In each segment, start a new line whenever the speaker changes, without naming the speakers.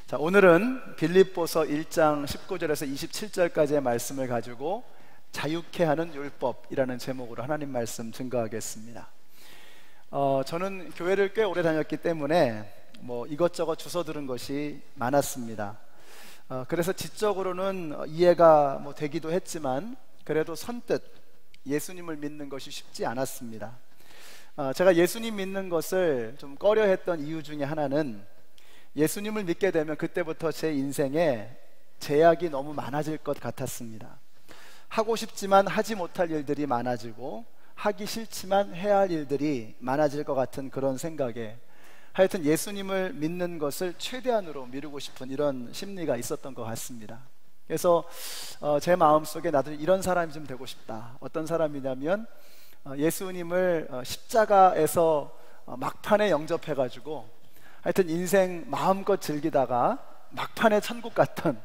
자, 오늘은 빌립보서 1장 19절에서 27절까지의 말씀을 가지고 자유케 하는 율법이라는 제목으로 하나님 말씀 증거하겠습니다. 저는 교회를 꽤 오래 다녔기 때문에 이것저것 주워 들은 것이 많았습니다. 그래서 지적으로는 이해가 되기도 했지만 그래도 선뜻 예수님을 믿는 것이 쉽지 않았습니다. 제가 예수님 믿는 것을 좀 꺼려했던 이유 중에 하나는 예수님을 믿게 되면 그때부터 제 인생에 제약이 너무 많아질 것 같았습니다. 하고 싶지만 하지 못할 일들이 많아지고 하기 싫지만 해야 할 일들이 많아질 것 같은 그런 생각에 하여튼 예수님을 믿는 것을 최대한으로 미루고 싶은 이런 심리가 있었던 것 같습니다. 그래서 제 마음속에 나도 이런 사람이 좀 되고 싶다. 어떤 사람이냐면 예수님을 십자가에서 막판에 영접해가지고 하여튼 인생 마음껏 즐기다가 막판에 천국 갔던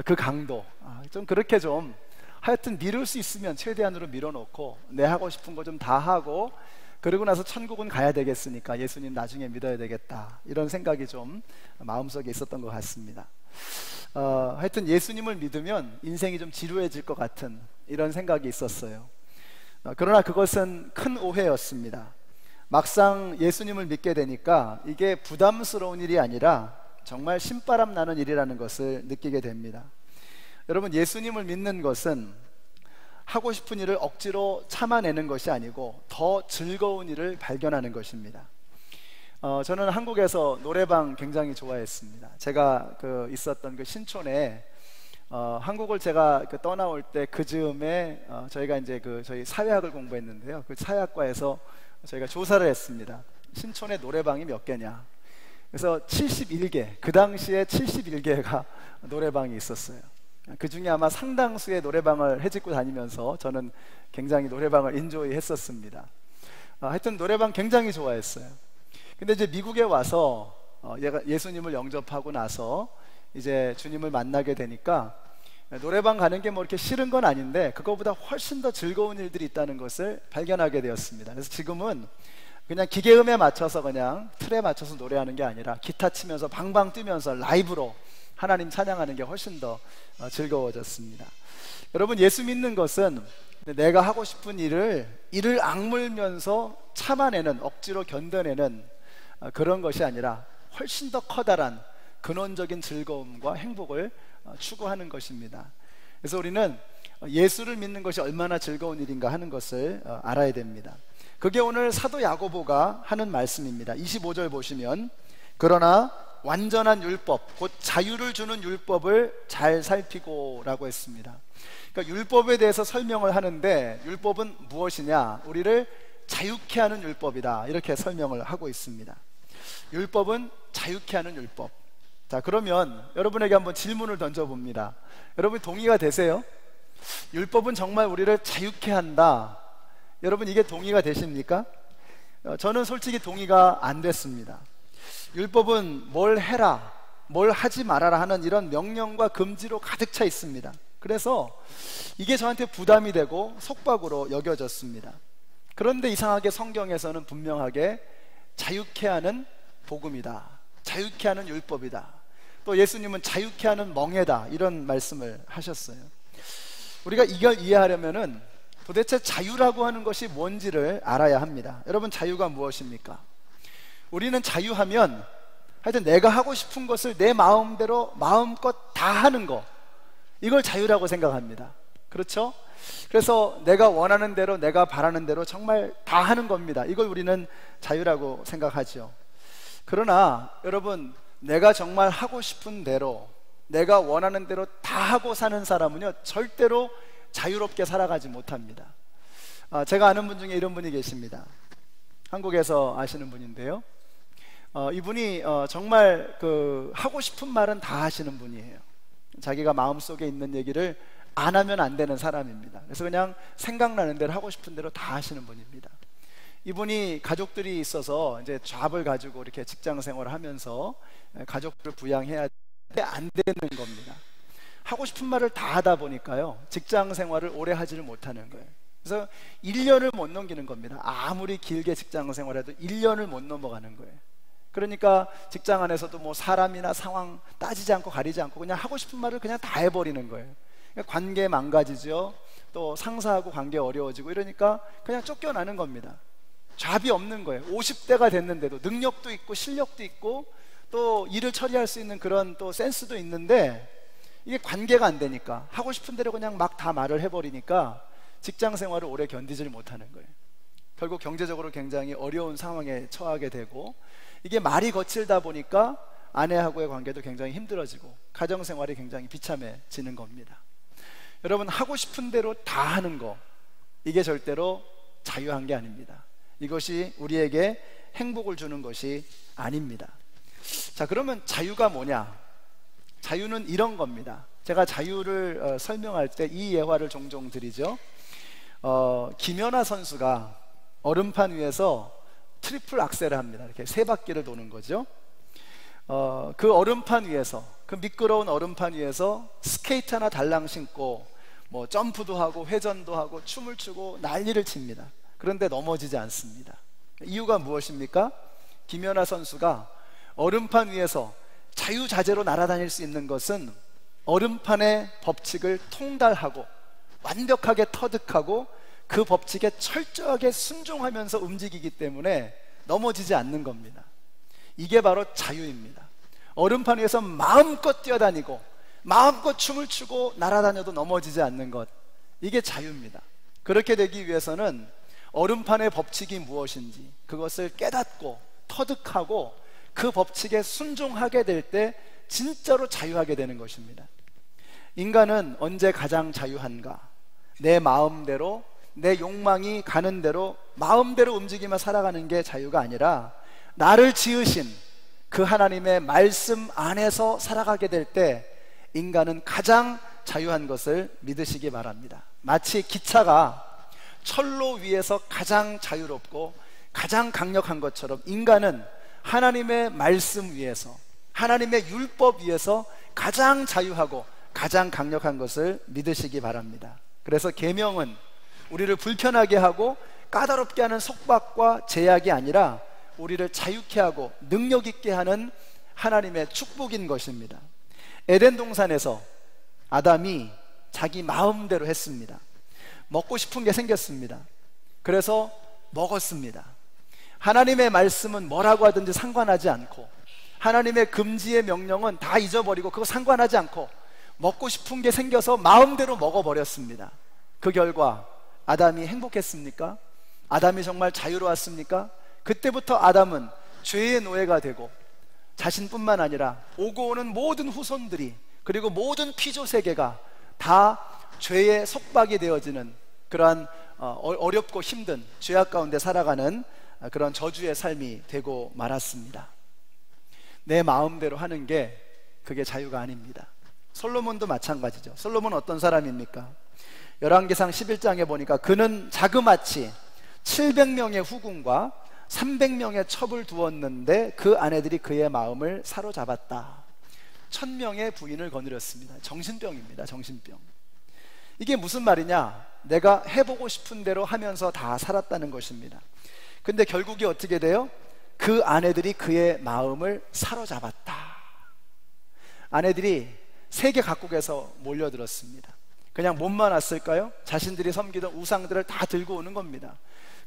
그 강도, 좀 그렇게 좀 하여튼 미룰 수 있으면 최대한으로 밀어놓고 내 하고 싶은 거 좀 다 하고 그러고 나서 천국은 가야 되겠으니까 예수님 나중에 믿어야 되겠다, 이런 생각이 좀 마음속에 있었던 것 같습니다. 하여튼 예수님을 믿으면 인생이 좀 지루해질 것 같은 이런 생각이 있었어요. 그러나 그것은 큰 오해였습니다. 막상 예수님을 믿게 되니까 이게 부담스러운 일이 아니라 정말 신바람 나는 일이라는 것을 느끼게 됩니다. 여러분, 예수님을 믿는 것은 하고 싶은 일을 억지로 참아내는 것이 아니고 더 즐거운 일을 발견하는 것입니다. 저는 한국에서 노래방 굉장히 좋아했습니다. 제가 있었던 그 신촌에 한국을 제가 떠나올 때 그 즈음에 저희가 이제 저희 사회학을 공부했는데요. 그 사회학과에서 저희가 조사를 했습니다. 신촌에 노래방이 몇 개냐. 그래서 71개, 그 당시에 71개가 노래방이 있었어요. 그 중에 아마 상당수의 노래방을 헤집고 다니면서 저는 굉장히 노래방을 인조이 했었습니다. 하여튼 노래방 굉장히 좋아했어요. 근데 이제 미국에 와서 예수님을 영접하고 나서 이제 주님을 만나게 되니까 노래방 가는 게 이렇게 싫은 건 아닌데 그거보다 훨씬 더 즐거운 일들이 있다는 것을 발견하게 되었습니다. 그래서 지금은 그냥 기계음에 맞춰서 그냥 틀에 맞춰서 노래하는 게 아니라 기타 치면서 방방 뛰면서 라이브로 하나님 찬양하는 게 훨씬 더 즐거워졌습니다. 여러분, 예수 믿는 것은 내가 하고 싶은 일을 이를 악물면서 참아내는, 억지로 견뎌내는 그런 것이 아니라 훨씬 더 커다란 근원적인 즐거움과 행복을 추구하는 것입니다. 그래서 우리는 예수를 믿는 것이 얼마나 즐거운 일인가 하는 것을 알아야 됩니다. 그게 오늘 사도 야고보가 하는 말씀입니다. 25절 보시면, 그러나 완전한 율법, 곧 자유를 주는 율법을 잘 살피고 라고 했습니다. 그러니까 율법에 대해서 설명을 하는데 율법은 무엇이냐? 우리를 자유케 하는 율법이다, 이렇게 설명을 하고 있습니다. 율법은 자유케 하는 율법. 자, 그러면 여러분에게 한번 질문을 던져봅니다. 여러분 동의가 되세요? 율법은 정말 우리를 자유케 한다. 여러분 이게 동의가 되십니까? 저는 솔직히 동의가 안 됐습니다. 율법은 뭘 해라, 뭘 하지 말아라 하는 이런 명령과 금지로 가득 차 있습니다. 그래서 이게 저한테 부담이 되고 속박으로 여겨졌습니다. 그런데 이상하게 성경에서는 분명하게 자유케 하는 복음이다, 자유케 하는 율법이다, 또 예수님은 자유케 하는 멍에다, 이런 말씀을 하셨어요. 우리가 이걸 이해하려면은 도대체 자유라고 하는 것이 뭔지를 알아야 합니다. 여러분, 자유가 무엇입니까? 우리는 자유하면 하여튼 내가 하고 싶은 것을 내 마음대로 마음껏 다 하는 거, 이걸 자유라고 생각합니다. 그렇죠? 그래서 내가 원하는 대로, 내가 바라는 대로 정말 다 하는 겁니다. 이걸 우리는 자유라고 생각하죠. 그러나 여러분, 내가 정말 하고 싶은 대로, 내가 원하는 대로 다 하고 사는 사람은요, 절대로 자유롭게 살아가지 못합니다. 제가 아는 분 중에 이런 분이 계십니다. 한국에서 아시는 분인데요, 이분이 정말 하고 싶은 말은 다 하시는 분이에요. 자기가 마음속에 있는 얘기를 안 하면 안 되는 사람입니다. 그래서 그냥 생각나는 대로 하고 싶은 대로 다 하시는 분입니다. 이분이 가족들이 있어서 이제 잡을 가지고 이렇게 직장 생활을 하면서 가족들을 부양해야 되는데 안 되는 겁니다. 하고 싶은 말을 다 하다 보니까요, 직장 생활을 오래 하지를 못하는 거예요. 그래서 1년을 못 넘기는 겁니다. 아무리 길게 직장 생활해도 1년을 못 넘어가는 거예요. 그러니까 직장 안에서도 뭐 사람이나 상황 따지지 않고 가리지 않고 그냥 하고 싶은 말을 그냥 다 해버리는 거예요. 그러니까 관계 망가지죠. 또 상사하고 관계 어려워지고 이러니까 그냥 쫓겨나는 겁니다. 잡이 없는 거예요. 50대가 됐는데도 능력도 있고 실력도 있고 또 일을 처리할 수 있는 그런 또 센스도 있는데 이게 관계가 안 되니까 하고 싶은 대로 그냥 막 다 말을 해버리니까 직장 생활을 오래 견디질 못하는 거예요. 결국 경제적으로 굉장히 어려운 상황에 처하게 되고 이게 말이 거칠다 보니까 아내하고의 관계도 굉장히 힘들어지고 가정생활이 굉장히 비참해지는 겁니다. 여러분, 하고 싶은 대로 다 하는 거, 이게 절대로 자유한 게 아닙니다. 이것이 우리에게 행복을 주는 것이 아닙니다. 자, 그러면 자유가 뭐냐? 자유는 이런 겁니다. 제가 자유를 설명할 때 이 예화를 종종 드리죠. 김연아 선수가 얼음판 위에서 트리플 악셀을 합니다. 이렇게 세 바퀴를 도는 거죠. 그 얼음판 위에서, 그 미끄러운 얼음판 위에서 스케이트 하나 달랑 신고 뭐 점프도 하고 회전도 하고 춤을 추고 난리를 칩니다. 그런데 넘어지지 않습니다. 이유가 무엇입니까? 김연아 선수가 얼음판 위에서 자유자재로 날아다닐 수 있는 것은 얼음판의 법칙을 통달하고 완벽하게 터득하고 그 법칙에 철저하게 순종하면서 움직이기 때문에 넘어지지 않는 겁니다. 이게 바로 자유입니다. 얼음판 위에서 마음껏 뛰어다니고 마음껏 춤을 추고 날아다녀도 넘어지지 않는 것, 이게 자유입니다. 그렇게 되기 위해서는 얼음판의 법칙이 무엇인지 그것을 깨닫고 터득하고 그 법칙에 순종하게 될 때 진짜로 자유하게 되는 것입니다. 인간은 언제 가장 자유한가? 내 마음대로, 내 욕망이 가는 대로 마음대로 움직이며 살아가는 게 자유가 아니라 나를 지으신 그 하나님의 말씀 안에서 살아가게 될 때 인간은 가장 자유한 것을 믿으시기 바랍니다. 마치 기차가 철로 위에서 가장 자유롭고 가장 강력한 것처럼 인간은 하나님의 말씀 위에서, 하나님의 율법 위에서 가장 자유하고 가장 강력한 것을 믿으시기 바랍니다. 그래서 계명은 우리를 불편하게 하고 까다롭게 하는 속박과 제약이 아니라 우리를 자유케 하고 능력 있게 하는 하나님의 축복인 것입니다. 에덴 동산에서 아담이 자기 마음대로 했습니다. 먹고 싶은 게 생겼습니다. 그래서 먹었습니다. 하나님의 말씀은 뭐라고 하든지 상관하지 않고 하나님의 금지의 명령은 다 잊어버리고 그거 상관하지 않고 먹고 싶은 게 생겨서 마음대로 먹어버렸습니다. 그 결과 아담이 행복했습니까? 아담이 정말 자유로웠습니까? 그때부터 아담은 죄의 노예가 되고 자신뿐만 아니라 오고 오는 모든 후손들이 그리고 모든 피조 세계가 다 죄의 속박이 되어지는 그러한 어렵고 힘든 죄악 가운데 살아가는 그런 저주의 삶이 되고 말았습니다. 내 마음대로 하는 게 그게 자유가 아닙니다. 솔로몬도 마찬가지죠. 솔로몬은 어떤 사람입니까? 열왕기상 11장에 보니까 그는 자그마치 700명의 후궁과 300명의 첩을 두었는데 그 아내들이 그의 마음을 사로잡았다. 1000명의 부인을 거느렸습니다. 정신병입니다. 정신병. 이게 무슨 말이냐? 내가 해보고 싶은 대로 하면서 다 살았다는 것입니다. 근데 결국이 어떻게 돼요? 그 아내들이 그의 마음을 사로잡았다. 아내들이 세계 각국에서 몰려들었습니다. 그냥 몸만 왔을까요? 자신들이 섬기던 우상들을 다 들고 오는 겁니다.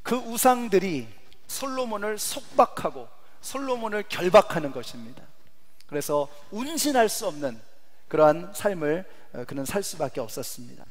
그 우상들이 솔로몬을 속박하고 솔로몬을 결박하는 것입니다. 그래서 운신할 수 없는 그러한 삶을 그는 살 수밖에 없었습니다.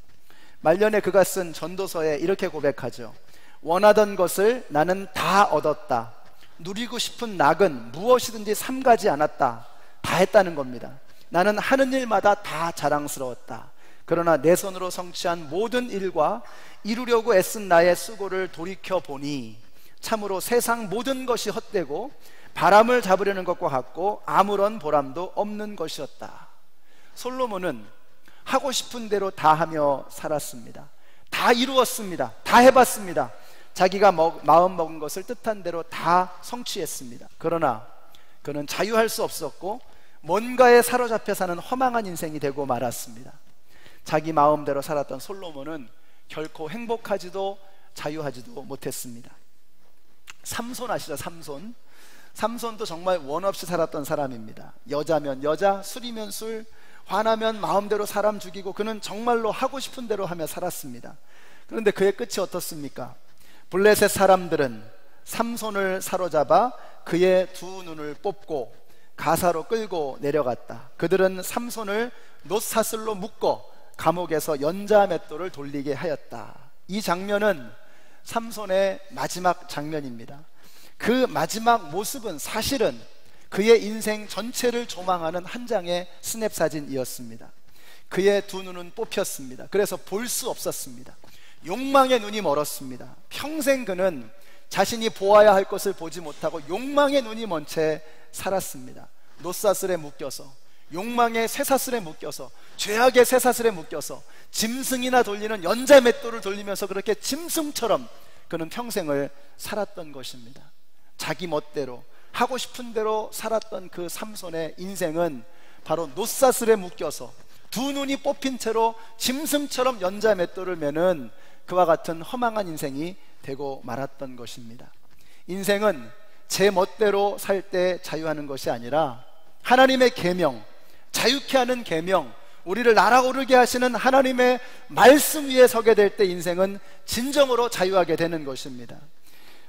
말년에 그가 쓴 전도서에 이렇게 고백하죠. 원하던 것을 나는 다 얻었다. 누리고 싶은 낙은 무엇이든지 삼가지 않았다. 다 했다는 겁니다. 나는 하는 일마다 다 자랑스러웠다. 그러나 내 손으로 성취한 모든 일과 이루려고 애쓴 나의 수고를 돌이켜보니 참으로 세상 모든 것이 헛되고 바람을 잡으려는 것과 같고 아무런 보람도 없는 것이었다. 솔로몬은 하고 싶은 대로 다 하며 살았습니다. 다 이루었습니다. 다 해봤습니다. 자기가 마음 먹은 것을 뜻한 대로 다 성취했습니다. 그러나 그는 자유할 수 없었고 뭔가에 사로잡혀 사는 허망한 인생이 되고 말았습니다. 자기 마음대로 살았던 솔로몬은 결코 행복하지도 자유하지도 못했습니다. 삼손 아시죠? 삼손. 삼손도 정말 원 없이 살았던 사람입니다. 여자면 여자, 술이면 술, 화나면 마음대로 사람 죽이고 그는 정말로 하고 싶은 대로 하며 살았습니다. 그런데 그의 끝이 어떻습니까? 블레셋 사람들은 삼손을 사로잡아 그의 두 눈을 뽑고 가사로 끌고 내려갔다. 그들은 삼손을 놋사슬로 묶어 감옥에서 연자맷돌을 돌리게 하였다. 이 장면은 삼손의 마지막 장면입니다. 그 마지막 모습은 사실은 그의 인생 전체를 조망하는 한 장의 스냅 사진이었습니다. 그의 두 눈은 뽑혔습니다. 그래서 볼 수 없었습니다. 욕망의 눈이 멀었습니다. 평생 그는 자신이 보아야 할 것을 보지 못하고 욕망의 눈이 먼 채 살았습니다. 놋사슬에 묶여서, 욕망의 쇠사슬에 묶여서, 죄악의 쇠사슬에 묶여서 짐승이나 돌리는 연자맷돌을 돌리면서 그렇게 짐승처럼 그는 평생을 살았던 것입니다. 자기 멋대로 하고 싶은 대로 살았던 그 삼손의 인생은 바로 놋사슬에 묶여서 두 눈이 뽑힌 채로 짐승처럼 연자맷돌을 매는 그와 같은 허망한 인생이 되고 말았던 것입니다. 인생은 제 멋대로 살 때 자유하는 것이 아니라 하나님의 계명, 자유케 하는 계명, 우리를 날아오르게 하시는 하나님의 말씀 위에 서게 될 때 인생은 진정으로 자유하게 되는 것입니다.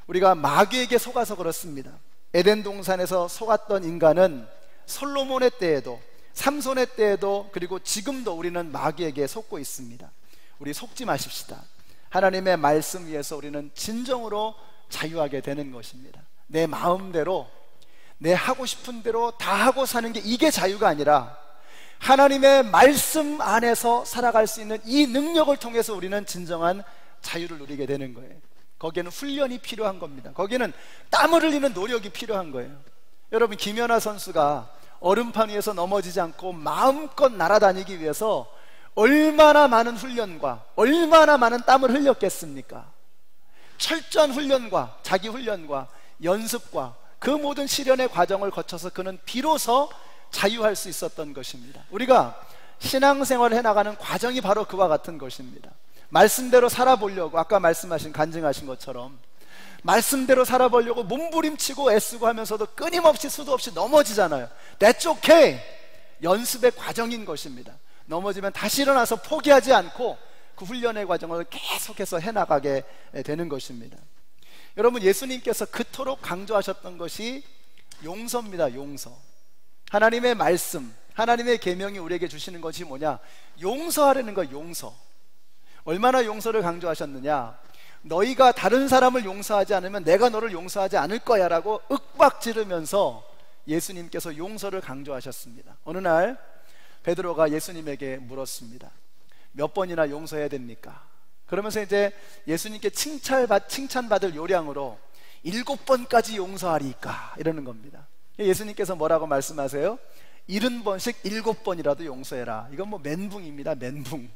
우리가 마귀에게 속아서 그렇습니다. 에덴 동산에서 속았던 인간은 솔로몬의 때에도, 삼손의 때에도, 그리고 지금도 우리는 마귀에게 속고 있습니다. 우리 속지 마십시다. 하나님의 말씀 위에서 우리는 진정으로 자유하게 되는 것입니다. 내 마음대로, 내 하고 싶은 대로 다 하고 사는 게 이게 자유가 아니라 하나님의 말씀 안에서 살아갈 수 있는 이 능력을 통해서 우리는 진정한 자유를 누리게 되는 거예요. 거기에는 훈련이 필요한 겁니다. 거기에는 땀을 흘리는 노력이 필요한 거예요. 여러분, 김연아 선수가 얼음판 위에서 넘어지지 않고 마음껏 날아다니기 위해서 얼마나 많은 훈련과 얼마나 많은 땀을 흘렸겠습니까? 철저한 훈련과 자기 훈련과 연습과 그 모든 시련의 과정을 거쳐서 그는 비로소 자유할 수 있었던 것입니다. 우리가 신앙생활을 해나가는 과정이 바로 그와 같은 것입니다. 말씀대로 살아보려고, 아까 말씀하신 간증하신 것처럼 말씀대로 살아보려고 몸부림치고 애쓰고 하면서도 끊임없이 수도 없이 넘어지잖아요. That's okay. 연습의 과정인 것입니다. 넘어지면 다시 일어나서 포기하지 않고 그 훈련의 과정을 계속해서 해나가게 되는 것입니다. 여러분, 예수님께서 그토록 강조하셨던 것이 용서입니다. 용서. 하나님의 말씀, 하나님의 계명이 우리에게 주시는 것이 뭐냐? 용서하려는 거, 용서. 얼마나 용서를 강조하셨느냐? 너희가 다른 사람을 용서하지 않으면 내가 너를 용서하지 않을 거야 라고 윽박 지르면서 예수님께서 용서를 강조하셨습니다. 어느 날 베드로가 예수님에게 물었습니다. 몇 번이나 용서해야 됩니까? 그러면서 이제 예수님께 칭찬받을 요량으로 7번까지 용서하리까 이러는 겁니다. 예수님께서 뭐라고 말씀하세요? 70번씩 7번이라도 용서해라. 이건 뭐 멘붕입니다. 멘붕.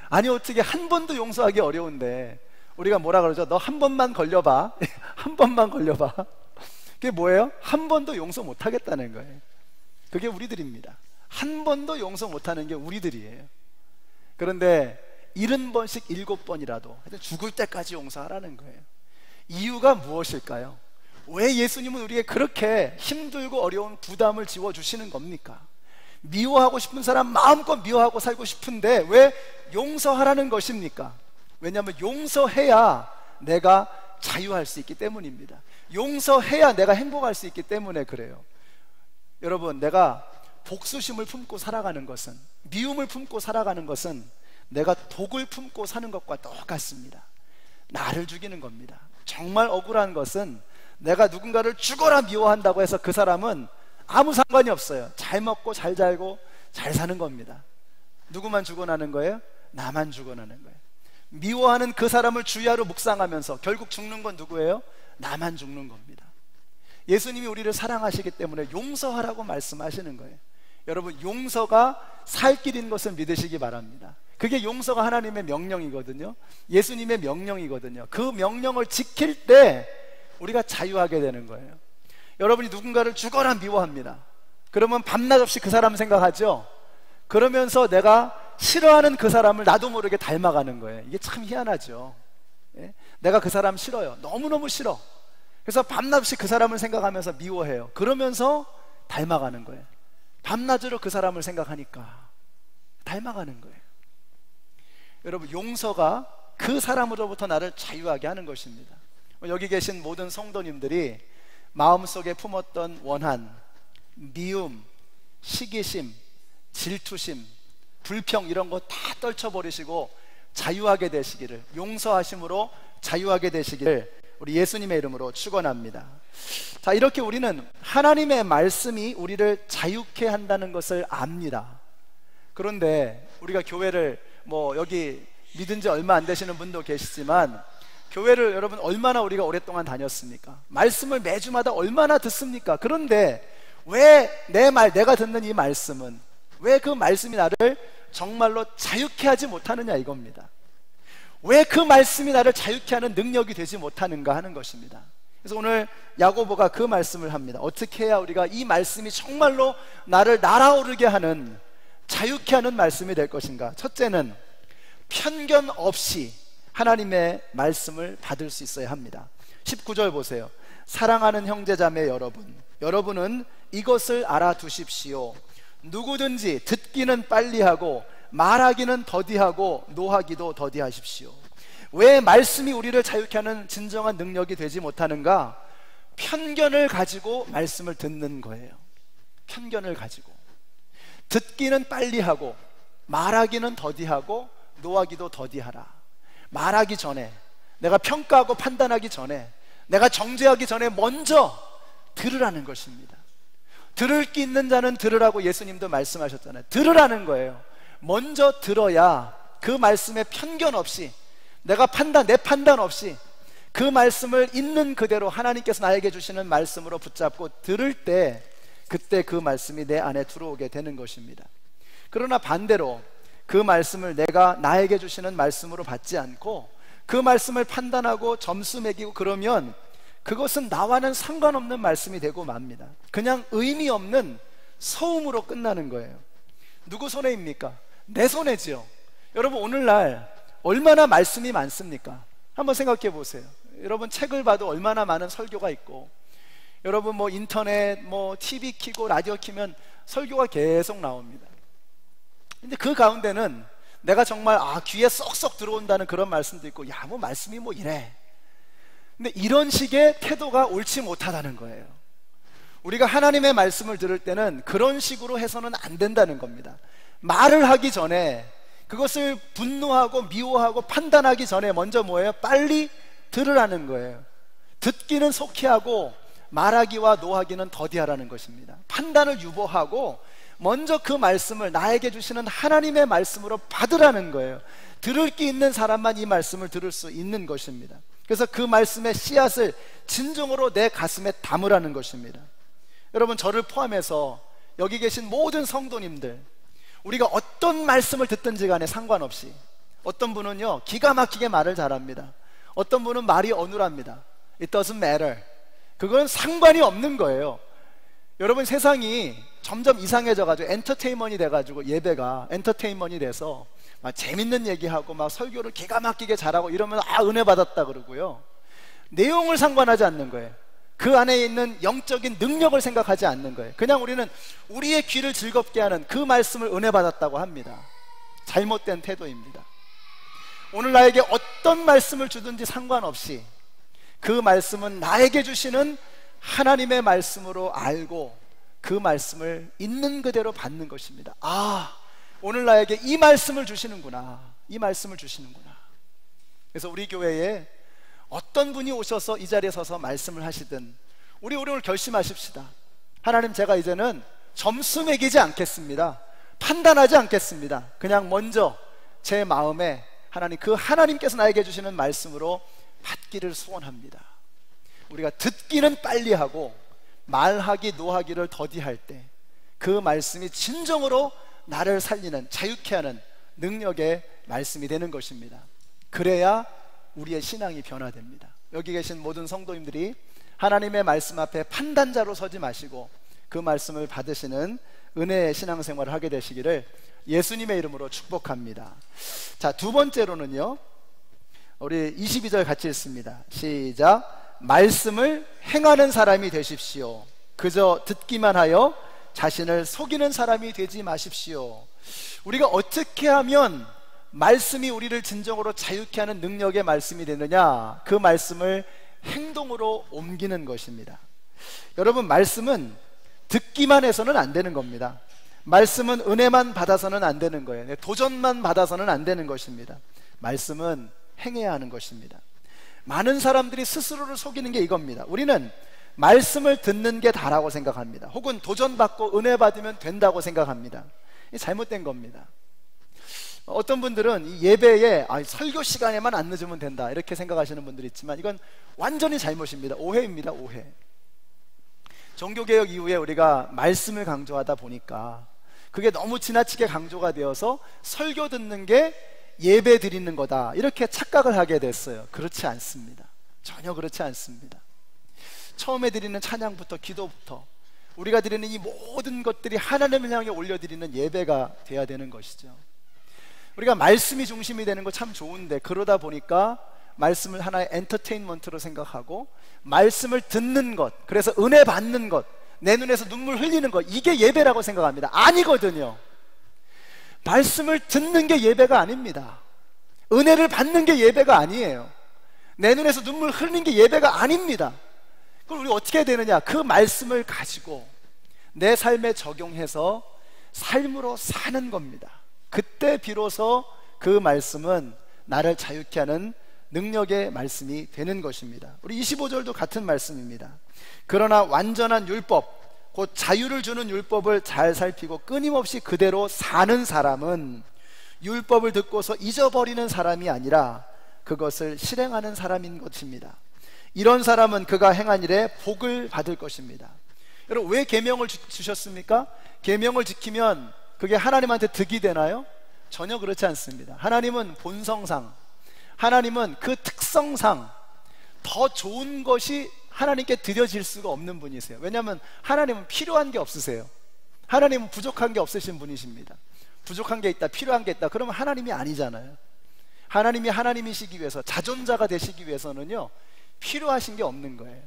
아니, 어떻게 한 번도 용서하기 어려운데 우리가 뭐라 그러죠? 너 한 번만 걸려봐. 한 번만 걸려봐. 그게 뭐예요? 한 번도 용서 못하겠다는 거예요. 그게 우리들입니다. 한 번도 용서 못하는 게 우리들이에요. 그런데 70번씩 7번이라도 죽을 때까지 용서하라는 거예요. 이유가 무엇일까요? 왜 예수님은 우리에게 그렇게 힘들고 어려운 부담을 지워주시는 겁니까? 미워하고 싶은 사람 마음껏 미워하고 살고 싶은데 왜 용서하라는 것입니까? 왜냐하면 용서해야 내가 자유할 수 있기 때문입니다. 용서해야 내가 행복할 수 있기 때문에 그래요. 여러분, 내가 복수심을 품고 살아가는 것은, 미움을 품고 살아가는 것은 내가 독을 품고 사는 것과 똑같습니다. 나를 죽이는 겁니다. 정말 억울한 것은 내가 누군가를 죽어라 미워한다고 해서 그 사람은 아무 상관이 없어요. 잘 먹고 잘 살고 잘 사는 겁니다. 누구만 죽어나는 거예요? 나만 죽어나는 거예요. 미워하는 그 사람을 주야로 묵상하면서 결국 죽는 건 누구예요? 나만 죽는 겁니다. 예수님이 우리를 사랑하시기 때문에 용서하라고 말씀하시는 거예요. 여러분, 용서가 살 길인 것을 믿으시기 바랍니다. 그게 용서가 하나님의 명령이거든요. 예수님의 명령이거든요. 그 명령을 지킬 때 우리가 자유하게 되는 거예요. 여러분이 누군가를 죽어라 미워합니다. 그러면 밤낮 없이 그 사람 생각하죠. 그러면서 내가 싫어하는 그 사람을 나도 모르게 닮아가는 거예요. 이게 참 희한하죠. 예? 내가 그 사람 싫어요. 너무너무 싫어. 그래서 밤낮없이 그 사람을 생각하면서 미워해요. 그러면서 닮아가는 거예요. 밤낮으로 그 사람을 생각하니까 닮아가는 거예요. 여러분, 용서가 그 사람으로부터 나를 자유하게 하는 것입니다. 여기 계신 모든 성도님들이 마음속에 품었던 원한, 미움, 시기심, 질투심, 불평 이런 거 다 떨쳐버리시고 자유하게 되시기를, 용서하심으로 자유하게 되시기를 우리 예수님의 이름으로 축원합니다. 자, 이렇게 우리는 하나님의 말씀이 우리를 자유케 한다는 것을 압니다. 그런데 우리가 교회를 여기 믿은 지 얼마 안 되시는 분도 계시지만, 교회를 여러분 얼마나 우리가 오랫동안 다녔습니까? 말씀을 매주마다 얼마나 듣습니까? 그런데 왜 내가 듣는 이 말씀은, 왜 그 말씀이 나를 정말로 자유케 하지 못하느냐 이겁니다. 왜 그 말씀이 나를 자유케 하는 능력이 되지 못하는가 하는 것입니다. 그래서 오늘 야고보가 그 말씀을 합니다. 어떻게 해야 우리가 이 말씀이 정말로 나를 날아오르게 하는, 자유케 하는 말씀이 될 것인가? 첫째는 편견 없이 하나님의 말씀을 받을 수 있어야 합니다. 19절 보세요. 사랑하는 형제자매 여러분은 이것을 알아두십시오. 누구든지 듣기는 빨리 하고 말하기는 더디하고 노하기도 더디하십시오. 왜 말씀이 우리를 자유케 하는 진정한 능력이 되지 못하는가? 편견을 가지고 말씀을 듣는 거예요. 편견을 가지고 듣기는 빨리 하고 말하기는 더디하고 노하기도 더디하라. 말하기 전에, 내가 평가하고 판단하기 전에, 내가 정죄하기 전에 먼저 들으라는 것입니다. 들을 게 있는 자는 들으라고 예수님도 말씀하셨잖아요. 들으라는 거예요. 먼저 들어야 그 말씀에 편견 없이, 내 판단 없이 그 말씀을 있는 그대로 하나님께서 나에게 주시는 말씀으로 붙잡고 들을 때, 그때 그 말씀이 내 안에 들어오게 되는 것입니다. 그러나 반대로 그 말씀을 내가 나에게 주시는 말씀으로 받지 않고 그 말씀을 판단하고 점수 매기고 그러면 그것은 나와는 상관없는 말씀이 되고 맙니다. 그냥 의미 없는 소음으로 끝나는 거예요. 누구 손해입니까? 내 손해지요. 여러분, 오늘날 얼마나 말씀이 많습니까? 한번 생각해 보세요. 여러분, 책을 봐도 얼마나 많은 설교가 있고, 여러분 인터넷 TV 켜고 라디오 켜면 설교가 계속 나옵니다. 근데 그 가운데는 내가 정말 귀에 쏙쏙 들어온다는 그런 말씀도 있고, 말씀이 이래. 근데 이런 식의 태도가 옳지 못하다는 거예요. 우리가 하나님의 말씀을 들을 때는 그런 식으로 해서는 안 된다는 겁니다. 말을 하기 전에, 그것을 분노하고 미워하고 판단하기 전에 먼저 뭐예요? 빨리 들으라는 거예요. 듣기는 속히 하고 말하기와 노하기는 더디하라는 것입니다. 판단을 유보하고 먼저 그 말씀을 나에게 주시는 하나님의 말씀으로 받으라는 거예요. 들을 게 있는 사람만 이 말씀을 들을 수 있는 것입니다. 그래서 그 말씀의 씨앗을 진정으로 내 가슴에 담으라는 것입니다. 여러분, 저를 포함해서 여기 계신 모든 성도님들, 우리가 어떤 말씀을 듣든지 간에 상관없이, 어떤 분은요 기가 막히게 말을 잘합니다. 어떤 분은 말이 어눌합니다. It doesn't matter. 그건 상관이 없는 거예요. 여러분, 세상이 점점 이상해져가지고 엔터테인먼이 돼가지고, 예배가 엔터테인먼이 돼서 막 재밌는 얘기하고 막 설교를 기가 막히게 잘하고 이러면 은혜 받았다 그러고요, 내용을 상관하지 않는 거예요. 그 안에 있는 영적인 능력을 생각하지 않는 거예요. 그냥 우리는 우리의 귀를 즐겁게 하는 그 말씀을 은혜 받았다고 합니다. 잘못된 태도입니다. 오늘 나에게 어떤 말씀을 주든지 상관없이 그 말씀은 나에게 주시는 하나님의 말씀으로 알고 그 말씀을 있는 그대로 받는 것입니다. 오늘 나에게 이 말씀을 주시는구나, 이 말씀을 주시는구나. 그래서 우리 교회에 어떤 분이 오셔서 이 자리에 서서 말씀을 하시든 우리 오늘 결심하십시다. 하나님, 제가 이제는 점수 매기지 않겠습니다. 판단하지 않겠습니다. 그냥 먼저 제 마음에 하나님, 그 하나님께서 나에게 주시는 말씀으로 받기를 소원합니다. 우리가 듣기는 빨리 하고 말하기 노하기를 더디할 때 그 말씀이 진정으로 나를 살리는, 자유케 하는 능력의 말씀이 되는 것입니다. 그래야 우리의 신앙이 변화됩니다. 여기 계신 모든 성도님들이 하나님의 말씀 앞에 판단자로 서지 마시고 그 말씀을 받으시는 은혜의 신앙생활을 하게 되시기를 예수님의 이름으로 축복합니다. 자, 두 번째로는요, 우리 22절 같이 읽습니다. 시작. 말씀을 행하는 사람이 되십시오. 그저 듣기만 하여 자신을 속이는 사람이 되지 마십시오. 우리가 어떻게 하면 말씀이 우리를 진정으로 자유케 하는 능력의 말씀이 되느냐? 그 말씀을 행동으로 옮기는 것입니다. 여러분, 말씀은 듣기만 해서는 안 되는 겁니다. 말씀은 은혜만 받아서는 안 되는 거예요. 도전만 받아서는 안 되는 것입니다. 말씀은 행해야 하는 것입니다. 많은 사람들이 스스로를 속이는 게 이겁니다. 우리는 말씀을 듣는 게 다라고 생각합니다. 혹은 도전받고 은혜 받으면 된다고 생각합니다. 이 잘못된 겁니다. 어떤 분들은 이 예배에 설교 시간에만 안 늦으면 된다 이렇게 생각하시는 분들이 있지만 이건 완전히 잘못입니다. 오해입니다. 오해. 종교개혁 이후에 우리가 말씀을 강조하다 보니까 그게 너무 지나치게 강조가 되어서 설교 듣는 게 예배 드리는 거다 이렇게 착각을 하게 됐어요. 그렇지 않습니다. 전혀 그렇지 않습니다. 처음에 드리는 찬양부터 기도부터 우리가 드리는 이 모든 것들이 하나님을 향해 올려드리는 예배가 돼야 되는 것이죠. 우리가 말씀이 중심이 되는 거 참 좋은데 그러다 보니까 말씀을 하나의 엔터테인먼트로 생각하고 말씀을 듣는 것, 그래서 은혜 받는 것, 내 눈에서 눈물 흘리는 것, 이게 예배라고 생각합니다. 아니거든요. 말씀을 듣는 게 예배가 아닙니다. 은혜를 받는 게 예배가 아니에요. 내 눈에서 눈물 흘리는 게 예배가 아닙니다. 그럼 우리 어떻게 해야 되느냐? 그 말씀을 가지고 내 삶에 적용해서 삶으로 사는 겁니다. 그때 비로소 그 말씀은 나를 자유케 하는 능력의 말씀이 되는 것입니다. 우리 25절도 같은 말씀입니다. 그러나 완전한 율법, 곧 자유를 주는 율법을 잘 살피고 끊임없이 그대로 사는 사람은 율법을 듣고서 잊어버리는 사람이 아니라 그것을 실행하는 사람인 것입니다. 이런 사람은 그가 행한 일에 복을 받을 것입니다. 여러분, 왜 계명을 주셨습니까? 계명을 지키면 그게 하나님한테 득이 되나요? 전혀 그렇지 않습니다. 하나님은 본성상, 하나님은 그 특성상 더 좋은 것이 하나님께 드려질 수가 없는 분이세요. 왜냐하면 하나님은 필요한 게 없으세요. 하나님은 부족한 게 없으신 분이십니다. 부족한 게 있다, 필요한 게 있다, 그러면 하나님이 아니잖아요. 하나님이 하나님이시기 위해서, 자존자가 되시기 위해서는요 필요하신 게 없는 거예요.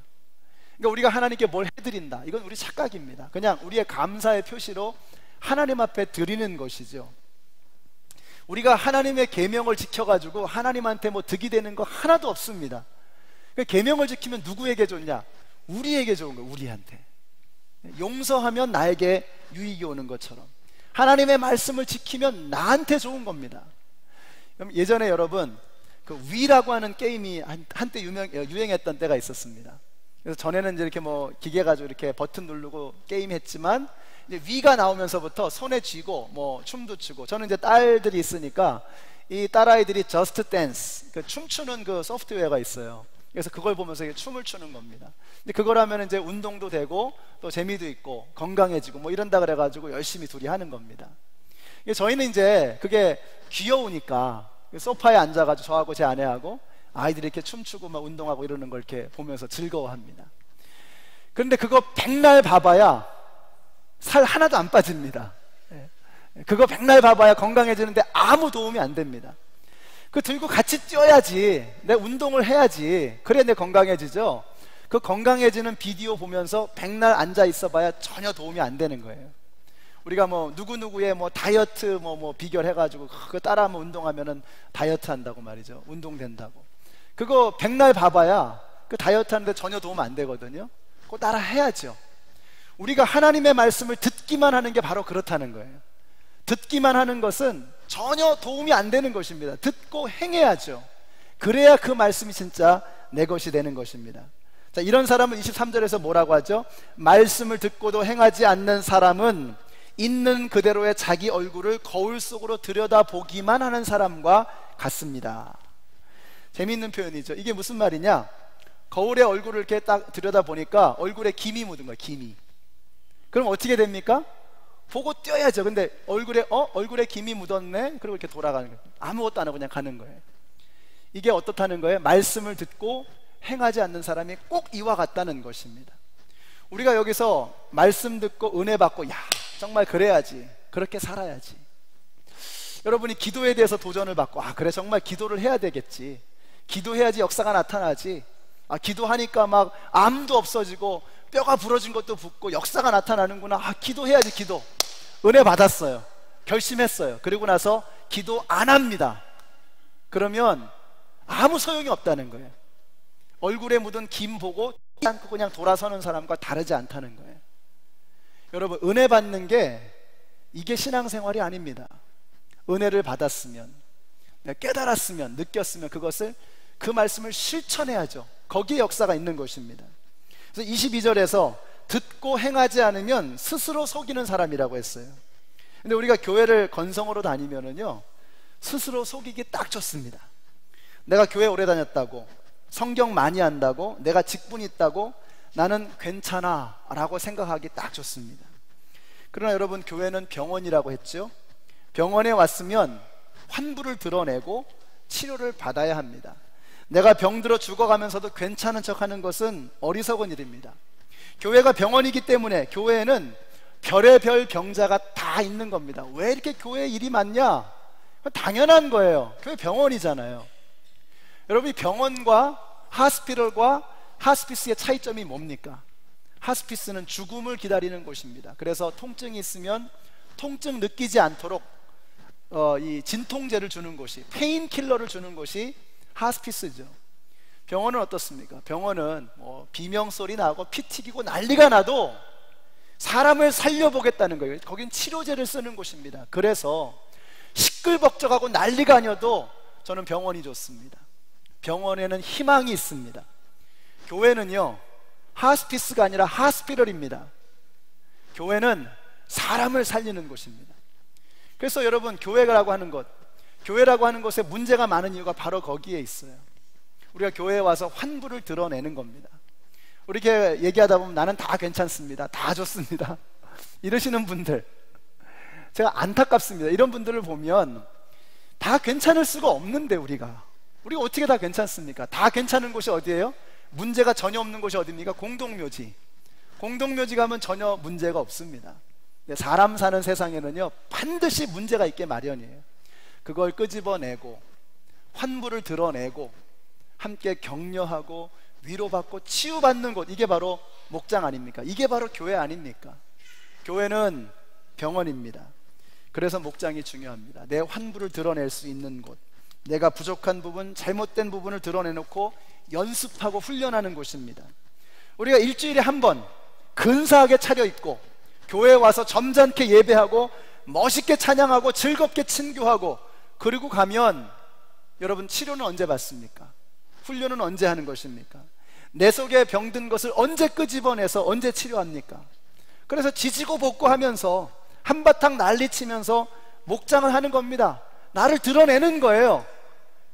그러니까 우리가 하나님께 뭘 해드린다, 이건 우리 착각입니다. 그냥 우리의 감사의 표시로 하나님 앞에 드리는 것이죠. 우리가 하나님의 계명을 지켜가지고 하나님한테 뭐 득이 되는 거 하나도 없습니다. 그러니까 계명을 지키면 누구에게 좋냐? 우리에게 좋은 거예요. 우리한테. 용서하면 나에게 유익이 오는 것처럼 하나님의 말씀을 지키면 나한테 좋은 겁니다. 예전에 여러분 그 위라고 하는 게임이 한때 유행했던 때가 있었습니다. 그래서 전에는 이제 이렇게 뭐 기계 가지고 이렇게 버튼 누르고 게임했지만 이제 위가 나오면서부터 손에 쥐고 뭐 춤도 추고, 저는 이제 딸들이 있으니까 이 딸아이들이 저스트 댄스, 그 춤추는 그 소프트웨어가 있어요. 그래서 그걸 보면서 춤을 추는 겁니다. 근데 그걸 하면 이제 운동도 되고 또 재미도 있고 건강해지고 뭐 이런다 그래가지고 열심히 둘이 하는 겁니다. 저희는 이제 그게 귀여우니까 소파에 앉아가지고 저하고 제 아내하고 아이들이 이렇게 춤추고 막 운동하고 이러는 걸 이렇게 보면서 즐거워합니다. 그런데 그거 백날 봐봐야 살 하나도 안 빠집니다. 그거 백날 봐봐야 건강해지는데 아무 도움이 안 됩니다. 그거 들고 같이 뛰어야지, 내 운동을 해야지, 그래야 내 건강해지죠. 그 건강해지는 비디오 보면서 백날 앉아 있어봐야 전혀 도움이 안 되는 거예요. 우리가 뭐 누구누구의 뭐 다이어트 뭐 비결 해가지고 그거 따라하면 운동하면은 다이어트 한다고 말이죠. 운동 된다고. 그거 백날 봐봐야 그 다이어트 하는데 전혀 도움 안 되거든요. 그거 따라 해야죠. 우리가 하나님의 말씀을 듣기만 하는 게 바로 그렇다는 거예요. 듣기만 하는 것은 전혀 도움이 안 되는 것입니다. 듣고 행해야죠. 그래야 그 말씀이 진짜 내 것이 되는 것입니다. 자, 이런 사람은 23절에서 뭐라고 하죠? 말씀을 듣고도 행하지 않는 사람은 있는 그대로의 자기 얼굴을 거울 속으로 들여다보기만 하는 사람과 같습니다. 재미있는 표현이죠. 이게 무슨 말이냐? 거울에 얼굴을 이렇게 딱 들여다보니까 얼굴에 김이 묻은 거예요. 김이. 그럼 어떻게 됩니까? 보고 뛰어야죠. 근데 얼굴에 김이 묻었네? 그리고 이렇게 돌아가는 거예요. 아무것도 안 하고 그냥 가는 거예요. 이게 어떻다는 거예요? 말씀을 듣고 행하지 않는 사람이 꼭 이와 같다는 것입니다. 우리가 여기서 말씀 듣고 은혜 받고, 야, 정말 그래야지, 그렇게 살아야지. 여러분이 기도에 대해서 도전을 받고, 아, 그래, 정말 기도를 해야 되겠지, 기도해야지 역사가 나타나지, 기도하니까 막 암도 없어지고 뼈가 부러진 것도 붓고 역사가 나타나는구나. 기도해야지. 기도. 은혜 받았어요. 결심했어요. 그리고 나서 기도 안 합니다. 그러면 아무 소용이 없다는 거예요. 얼굴에 묻은 김 보고 않고 그냥 돌아서는 사람과 다르지 않다는 거예요. 여러분, 은혜 받는 게 이게 신앙생활이 아닙니다. 은혜를 받았으면, 깨달았으면, 느꼈으면 그것을, 그 말씀을 실천해야죠. 거기에 역사가 있는 것입니다. 그래서 22절에서 듣고 행하지 않으면 스스로 속이는 사람이라고 했어요. 근데 우리가 교회를 건성으로 다니면은요, 스스로 속이기 딱 좋습니다. 내가 교회 오래 다녔다고, 성경 많이 한다고, 내가 직분 있다고, 나는 괜찮아 라고 생각하기 딱 좋습니다. 그러나 여러분, 교회는 병원이라고 했죠. 병원에 왔으면 환부를 드러내고 치료를 받아야 합니다. 내가 병들어 죽어가면서도 괜찮은 척하는 것은 어리석은 일입니다. 교회가 병원이기 때문에 교회에는 별의별 병자가 다 있는 겁니다. 왜 이렇게 교회에 일이 많냐? 당연한 거예요. 교회 병원이잖아요. 여러분, 병원과 하스피럴과 하스피스의 차이점이 뭡니까? 하스피스는 죽음을 기다리는 곳입니다. 그래서 통증이 있으면 통증 느끼지 않도록 이 진통제를 주는 곳이, 페인킬러를 주는 곳이 하스피스죠. 병원은 어떻습니까? 병원은 비명소리 나고 피 튀기고 난리가 나도 사람을 살려보겠다는 거예요. 거긴 치료제를 쓰는 곳입니다. 그래서 시끌벅적하고 난리가 아니어도 저는 병원이 좋습니다. 병원에는 희망이 있습니다. 교회는요, 하스피스가 아니라 하스피럴입니다. 교회는 사람을 살리는 곳입니다. 그래서 여러분, 교회라고 하는 곳에 문제가 많은 이유가 바로 거기에 있어요. 우리가 교회에 와서 환부를 드러내는 겁니다. 이렇게 얘기하다 보면 나는 다 괜찮습니다, 다 좋습니다 이러시는 분들, 제가 안타깝습니다. 이런 분들을 보면 다 괜찮을 수가 없는데 우리가 어떻게 다 괜찮습니까? 다 괜찮은 곳이 어디예요? 문제가 전혀 없는 곳이 어디입니까? 공동묘지. 공동묘지 가면 전혀 문제가 없습니다. 사람 사는 세상에는요, 반드시 문제가 있게 마련이에요. 그걸 끄집어내고 환부를 드러내고 함께 격려하고 위로받고 치유받는 곳, 이게 바로 목장 아닙니까? 이게 바로 교회 아닙니까? 교회는 병원입니다. 그래서 목장이 중요합니다. 내 환부를 드러낼 수 있는 곳, 내가 부족한 부분, 잘못된 부분을 드러내놓고 연습하고 훈련하는 곳입니다. 우리가 일주일에 한 번 근사하게 차려입고 교회에 와서 점잖게 예배하고 멋있게 찬양하고 즐겁게 친교하고 그리고 가면, 여러분, 치료는 언제 받습니까? 훈련은 언제 하는 것입니까? 내 속에 병든 것을 언제 끄집어내서 언제 치료합니까? 그래서 지지고 볶고 하면서 한바탕 난리치면서 목장을 하는 겁니다. 나를 드러내는 거예요.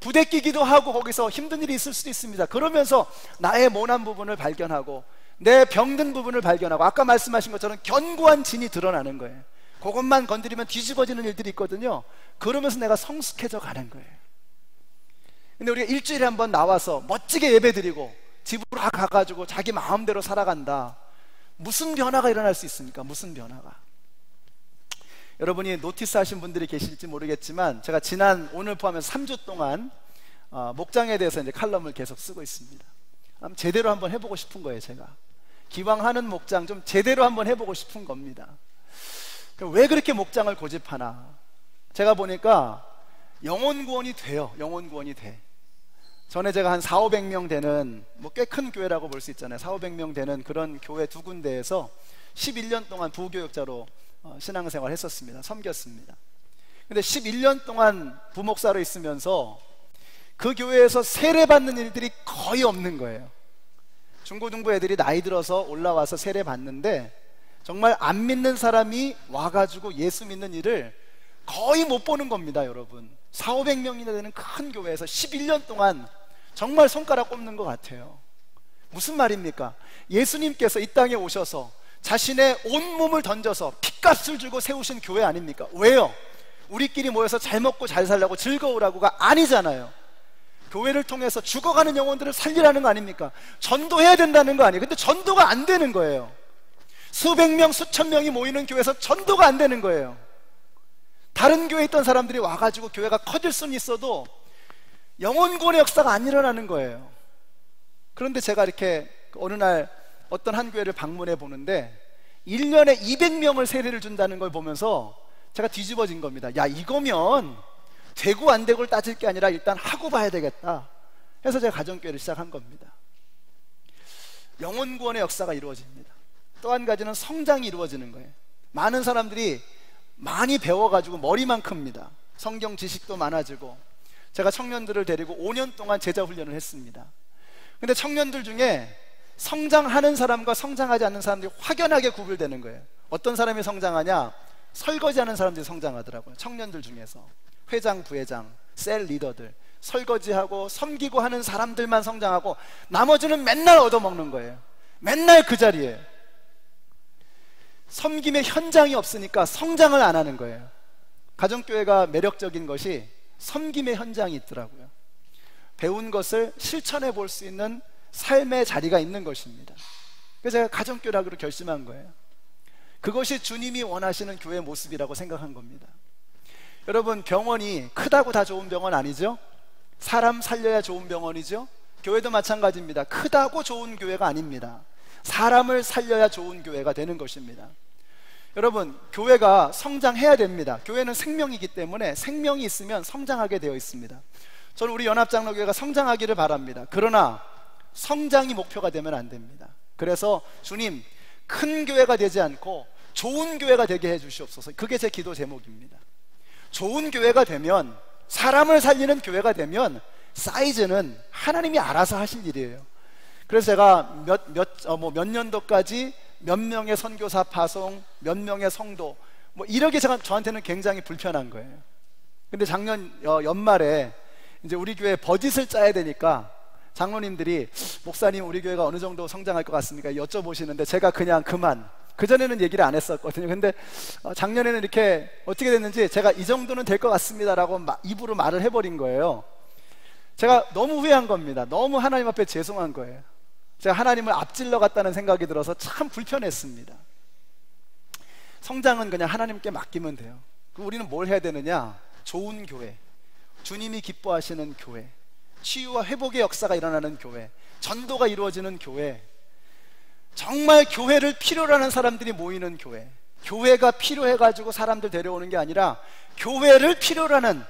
부대끼기도 하고 거기서 힘든 일이 있을 수도 있습니다. 그러면서 나의 모난 부분을 발견하고 내 병든 부분을 발견하고, 아까 말씀하신 것처럼 견고한 진이 드러나는 거예요. 그것만 건드리면 뒤집어지는 일들이 있거든요. 그러면서 내가 성숙해져 가는 거예요. 근데 우리가 일주일에 한 번 나와서 멋지게 예배드리고 집으로 가가지고 자기 마음대로 살아간다. 무슨 변화가 일어날 수 있습니까? 무슨 변화가? 여러분이 노티스 하신 분들이 계실지 모르겠지만, 제가 오늘 포함해서 3주 동안 목장에 대해서 이제 칼럼을 계속 쓰고 있습니다. 제대로 한번 해보고 싶은 거예요. 제가 기왕 하는 목장 좀 제대로 한번 해보고 싶은 겁니다. 왜 그렇게 목장을 고집하나? 제가 보니까 영혼 구원이 돼요. 영혼 구원이 돼. 전에 제가 한 400~500명 되는, 꽤 큰 교회라고 볼 수 있잖아요. 400~500명 되는 그런 교회 2군데에서 11년 동안 부교역자로 신앙생활 했었습니다. 섬겼습니다. 근데 11년 동안 부목사로 있으면서 그 교회에서 세례받는 일들이 거의 없는 거예요. 중고등부 애들이 나이 들어서 올라와서 세례받는데, 정말 안 믿는 사람이 와가지고 예수 믿는 일을 거의 못 보는 겁니다. 여러분, 400~500명이나 되는 큰 교회에서 11년 동안 정말 손가락 꼽는 것 같아요. 무슨 말입니까? 예수님께서 이 땅에 오셔서 자신의 온몸을 던져서 핏값을 주고 세우신 교회 아닙니까? 왜요? 우리끼리 모여서 잘 먹고 잘 살라고 즐거우라고가 아니잖아요. 교회를 통해서 죽어가는 영혼들을 살리라는 거 아닙니까? 전도해야 된다는 거 아니에요? 근데 전도가 안 되는 거예요. 수백 명, 수천 명이 모이는 교회에서 전도가 안 되는 거예요. 다른 교회에 있던 사람들이 와가지고 교회가 커질 수는 있어도 영혼 구원의 역사가 안 일어나는 거예요. 그런데 제가 이렇게 어느 날 어떤 한 교회를 방문해 보는데 1년에 200명을 세례를 준다는 걸 보면서 제가 뒤집어진 겁니다. 야, 이거면 되고 안 되고를 따질 게 아니라 일단 하고 봐야 되겠다 해서 제가 가정교회를 시작한 겁니다. 영혼 구원의 역사가 이루어집니다. 또 한 가지는 성장이 이루어지는 거예요. 많은 사람들이 많이 배워가지고 머리만 큽니다. 성경 지식도 많아지고. 제가 청년들을 데리고 5년 동안 제자 훈련을 했습니다. 근데 청년들 중에 성장하는 사람과 성장하지 않는 사람들이 확연하게 구별되는 거예요. 어떤 사람이 성장하냐? 설거지하는 사람들이 성장하더라고요. 청년들 중에서 회장, 부회장, 셀 리더들, 설거지하고 섬기고 하는 사람들만 성장하고 나머지는 맨날 얻어먹는 거예요. 맨날 그 자리에. 섬김의 현장이 없으니까 성장을 안 하는 거예요. 가정교회가 매력적인 것이 섬김의 현장이 있더라고요. 배운 것을 실천해 볼 수 있는 삶의 자리가 있는 것입니다. 그래서 제가 가정교회라고 결심한 거예요. 그것이 주님이 원하시는 교회의 모습이라고 생각한 겁니다. 여러분, 병원이 크다고 다 좋은 병원 아니죠? 사람 살려야 좋은 병원이죠? 교회도 마찬가지입니다. 크다고 좋은 교회가 아닙니다. 사람을 살려야 좋은 교회가 되는 것입니다. 여러분, 교회가 성장해야 됩니다. 교회는 생명이기 때문에 생명이 있으면 성장하게 되어 있습니다. 저는 우리 연합장로교회가 성장하기를 바랍니다. 그러나 성장이 목표가 되면 안 됩니다. 그래서 주님, 큰 교회가 되지 않고 좋은 교회가 되게 해 주시옵소서. 그게 제 기도 제목입니다. 좋은 교회가 되면, 사람을 살리는 교회가 되면 사이즈는 하나님이 알아서 하실 일이에요. 그래서 제가 몇 년도까지 몇 명의 선교사 파송, 몇 명의 성도, 이렇게 저한테는 굉장히 불편한 거예요. 근데 작년 연말에 이제 우리 교회 버짓을 짜야 되니까 장로님들이 목사님, 우리 교회가 어느 정도 성장할 것 같습니까? 여쭤보시는데 제가 그냥 그전에는 얘기를 안 했었거든요. 근데 작년에는 이렇게 어떻게 됐는지 제가 이 정도는 될 것 같습니다라고 입으로 말을 해버린 거예요. 제가 너무 후회한 겁니다. 너무 하나님 앞에 죄송한 거예요. 제가 하나님을 앞질러 갔다는 생각이 들어서 참 불편했습니다. 성장은 그냥 하나님께 맡기면 돼요. 그럼 우리는 뭘 해야 되느냐? 좋은 교회, 주님이 기뻐하시는 교회, 치유와 회복의 역사가 일어나는 교회, 전도가 이루어지는 교회, 정말 교회를 필요로 하는 사람들이 모이는 교회, 교회가 필요해가지고 사람들 데려오는 게 아니라 교회를 필요로 하는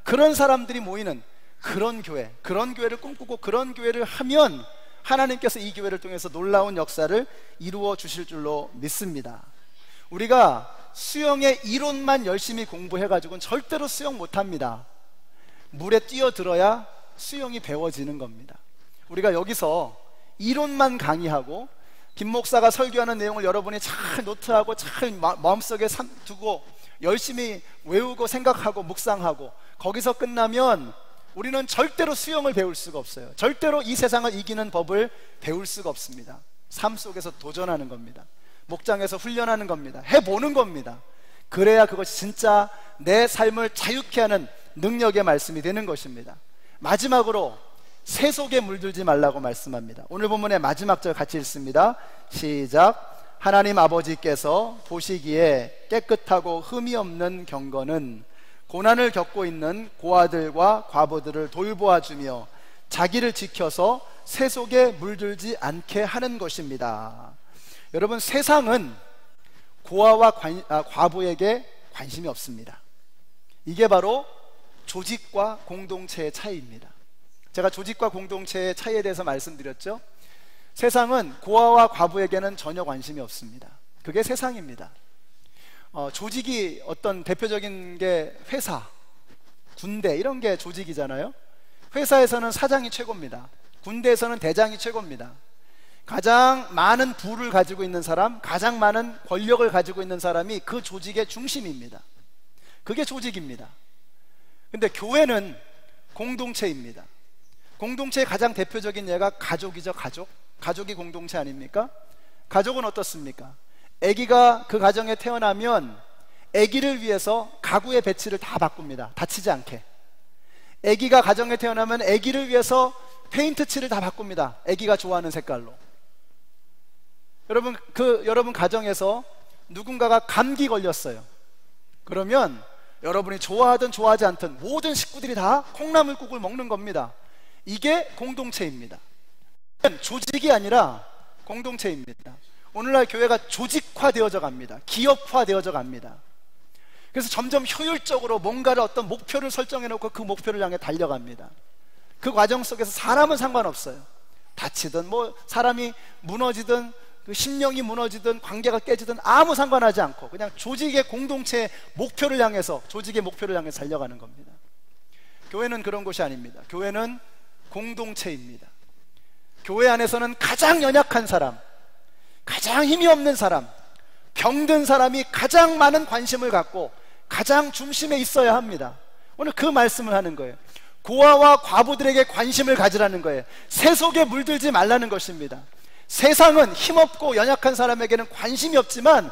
그런 사람들이 모이는 그런 교회, 그런 교회를 꿈꾸고 그런 교회를 하면 하나님께서 이 교회를 통해서 놀라운 역사를 이루어 주실 줄로 믿습니다. 우리가 수영의 이론만 열심히 공부해가지고는 절대로 수영 못합니다. 물에 뛰어들어야 수영이 배워지는 겁니다. 우리가 여기서 이론만 강의하고 김 목사가 설교하는 내용을 여러분이 잘 노트하고 잘 마음속에 두고 열심히 외우고 생각하고 묵상하고 거기서 끝나면 우리는 절대로 수영을 배울 수가 없어요. 절대로 이 세상을 이기는 법을 배울 수가 없습니다. 삶 속에서 도전하는 겁니다. 목장에서 훈련하는 겁니다. 해보는 겁니다. 그래야 그것이 진짜 내 삶을 자유케 하는 능력의 말씀이 되는 것입니다. 마지막으로 새 속에 물들지 말라고 말씀합니다. 오늘 본문의 마지막 절 같이 읽습니다. 시작. 하나님 아버지께서 보시기에 깨끗하고 흠이 없는 경건은 고난을 겪고 있는 고아들과 과부들을 돌보아주며 자기를 지켜서 새 속에 물들지 않게 하는 것입니다. 여러분, 세상은 고아와 과부에게 관심이 없습니다. 이게 바로 조직과 공동체의 차이입니다. 제가 조직과 공동체의 차이에 대해서 말씀드렸죠. 세상은 고아와 과부에게는 전혀 관심이 없습니다. 그게 세상입니다. 조직이 어떤 대표적인 게 회사, 군대 이런 게 조직이잖아요. 회사에서는 사장이 최고입니다. 군대에서는 대장이 최고입니다. 가장 많은 부를 가지고 있는 사람, 가장 많은 권력을 가지고 있는 사람이 그 조직의 중심입니다. 그게 조직입니다. 근데 교회는 공동체입니다. 공동체의 가장 대표적인 예가 가족이죠. 가족이 공동체 아닙니까? 가족은 어떻습니까? 아기가 그 가정에 태어나면 아기를 위해서 가구의 배치를 다 바꿉니다. 다치지 않게. 아기가 가정에 태어나면 아기를 위해서 페인트 칠을 다 바꿉니다. 아기가 좋아하는 색깔로. 여러분 가정에서 누군가가 감기 걸렸어요. 그러면 여러분이 좋아하든 좋아하지 않든 모든 식구들이 다 콩나물국을 먹는 겁니다. 이게 공동체입니다. 조직이 아니라 공동체입니다. 오늘날 교회가 조직화되어져 갑니다. 기업화되어져 갑니다. 그래서 점점 효율적으로 뭔가를 어떤 목표를 설정해 놓고 그 목표를 향해 달려갑니다. 그 과정 속에서 사람은 상관없어요. 다치든 뭐 사람이 무너지든 그 심령이 무너지든 관계가 깨지든 아무 상관하지 않고 그냥 조직의 공동체의 목표를 향해서, 조직의 목표를 향해서 달려가는 겁니다. 교회는 그런 곳이 아닙니다. 교회는 공동체입니다. 교회 안에서는 가장 연약한 사람, 가장 힘이 없는 사람, 병든 사람이 가장 많은 관심을 갖고 가장 중심에 있어야 합니다. 오늘 그 말씀을 하는 거예요. 고아와 과부들에게 관심을 가지라는 거예요. 새 속에 물들지 말라는 것입니다. 세상은 힘없고 연약한 사람에게는 관심이 없지만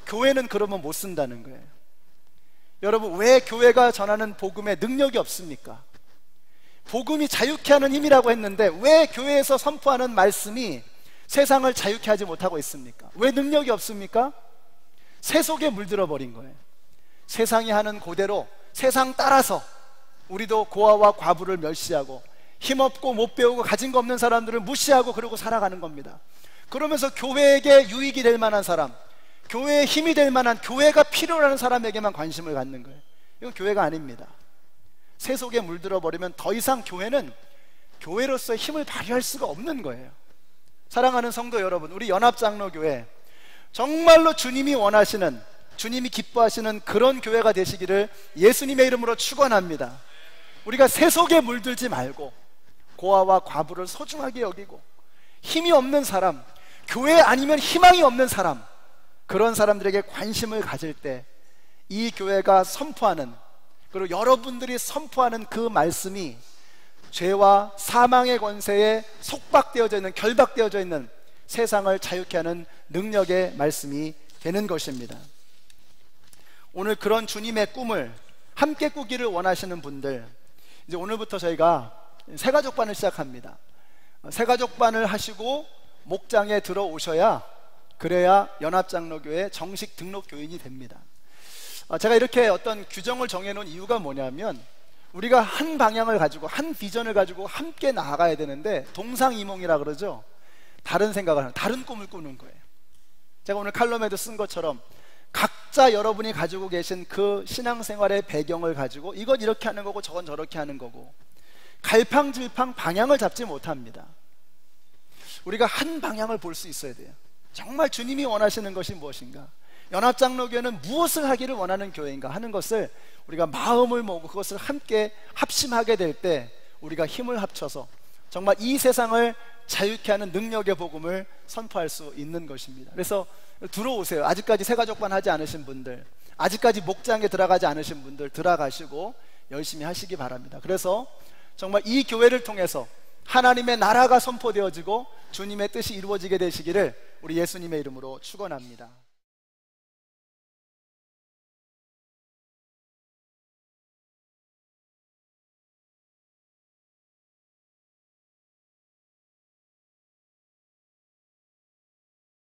교회는 그러면 못 쓴다는 거예요. 여러분, 왜 교회가 전하는 복음에 능력이 없습니까? 복음이 자유케 하는 힘이라고 했는데 왜 교회에서 선포하는 말씀이 세상을 자유케 하지 못하고 있습니까? 왜 능력이 없습니까? 새 속에 물들어 버린 거예요. 세상이 하는 그대로 세상 따라서 우리도 고아와 과부를 멸시하고 힘없고 못 배우고 가진 거 없는 사람들을 무시하고 그러고 살아가는 겁니다. 그러면서 교회에게 유익이 될 만한 사람, 교회에 힘이 될 만한, 교회가 필요로 하는 사람에게만 관심을 갖는 거예요. 이건 교회가 아닙니다. 새 속에 물들어 버리면 더 이상 교회는 교회로서의 힘을 발휘할 수가 없는 거예요. 사랑하는 성도 여러분, 우리 연합장로교회 정말로 주님이 원하시는, 주님이 기뻐하시는 그런 교회가 되시기를 예수님의 이름으로 축원합니다. 우리가 새 속에 물들지 말고 고아와 과부를 소중하게 여기고 힘이 없는 사람, 교회 아니면 희망이 없는 사람, 그런 사람들에게 관심을 가질 때 이 교회가 선포하는, 그리고 여러분들이 선포하는 그 말씀이 죄와 사망의 권세에 속박되어져 있는, 결박되어져 있는 세상을 자유케 하는 능력의 말씀이 되는 것입니다. 오늘 그런 주님의 꿈을 함께 꾸기를 원하시는 분들, 이제 오늘부터 저희가 새가족반을 시작합니다. 새가족반을 하시고 목장에 들어오셔야, 그래야 연합장로교회 정식 등록 교인이 됩니다. 제가 이렇게 어떤 규정을 정해놓은 이유가 뭐냐면, 우리가 한 방향을 가지고, 한 비전을 가지고 함께 나아가야 되는데 동상이몽이라 그러죠. 다른 생각을 하는, 다른 꿈을 꾸는 거예요. 제가 오늘 칼럼에도 쓴 것처럼 각자 여러분이 가지고 계신 그 신앙생활의 배경을 가지고 이건 이렇게 하는 거고 저건 저렇게 하는 거고 갈팡질팡 방향을 잡지 못합니다. 우리가 한 방향을 볼 수 있어야 돼요. 정말 주님이 원하시는 것이 무엇인가, 연합장로교회는 무엇을 하기를 원하는 교회인가 하는 것을 우리가 마음을 모으고 그것을 함께 합심하게 될 때 우리가 힘을 합쳐서 정말 이 세상을 자유케 하는 능력의 복음을 선포할 수 있는 것입니다. 그래서 들어오세요. 아직까지 새가족반 하지 않으신 분들, 아직까지 목장에 들어가지 않으신 분들 들어가시고 열심히 하시기 바랍니다. 그래서 정말 이 교회를 통해서 하나님의 나라가 선포되어지고 주님의 뜻이 이루어지게 되시기를 우리 예수님의 이름으로 축원합니다.